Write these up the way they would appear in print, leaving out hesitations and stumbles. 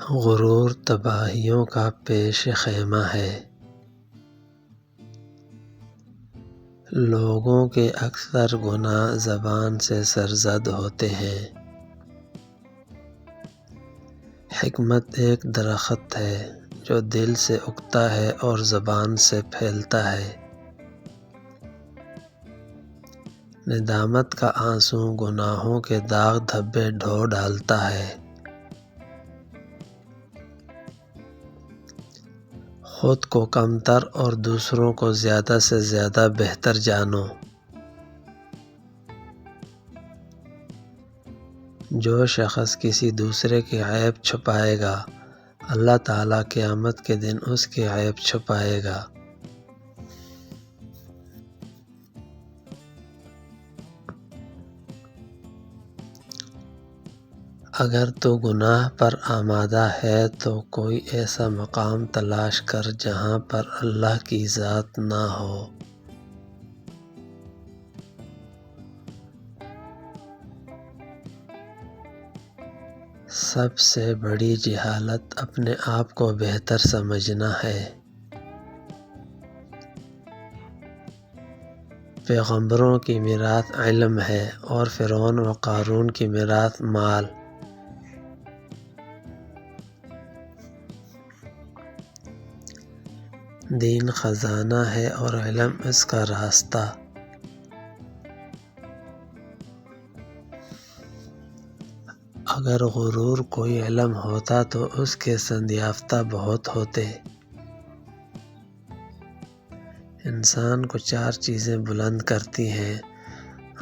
غرور تباہیوں کا پیش خیمہ ہے۔ لوگوں کے اکثر گناہ زبان سے سرزد ہوتے ہیں۔ حکمت ایک درخت ہے جو دل سے اگتا ہے اور زبان سے پھیلتا ہے۔ ندامت کا آنسو گناہوں کے داغ دھبے دھو ڈالتا ہے۔ خود کو کمتر اور دوسروں کو زیادہ سے زیادہ بہتر جانو۔ جو شخص کسی دوسرے کے عیب چھپائے گا، اللہ تعالیٰ قیامت کے دن اس کے عیب چھپائے گا۔ اگر تو گناہ پر آمادہ ہے تو کوئی ایسا مقام تلاش کر جہاں پر اللہ کی ذات نہ ہو۔ سب سے بڑی جہالت اپنے آپ کو بہتر سمجھنا ہے۔ پیغمبروں کی میراث علم ہے اور فرعون و قارون کی میراث مال۔ دین خزانہ ہے اور علم اس کا راستہ۔ اگر غرور کوئی علم ہوتا تو اس کے سندیافتہ بہت ہوتے۔ انسان کو 4 چیزیں بلند کرتی ہیں: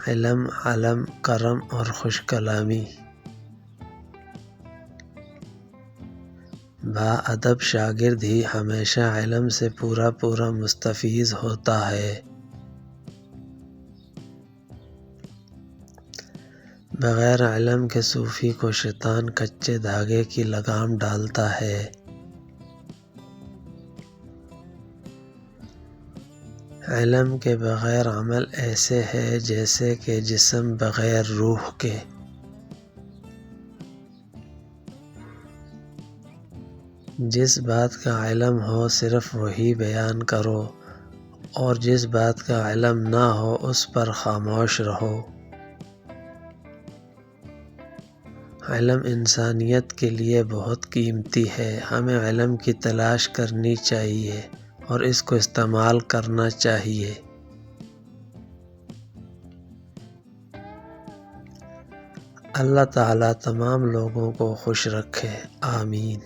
علم، علم، کرم اور خوش کلامی۔ باادب شاگرد ہی ہمیشہ علم سے پورا مستفیض ہوتا ہے۔ بغیر علم کے صوفی کو شیطان کچے دھاگے کی لگام ڈالتا ہے۔ علم کے بغیر عمل ایسے ہے جیسے کہ جسم بغیر روح کے۔ جس بات کا علم ہو صرف وہی بیان کرو، اور جس بات کا علم نہ ہو اس پر خاموش رہو۔ علم انسانیت کے لیے بہت قیمتی ہے۔ ہمیں علم کی تلاش کرنی چاہیے اور اس کو استعمال کرنا چاہیے۔ اللہ تعالیٰ تمام لوگوں کو خوش رکھے، آمین۔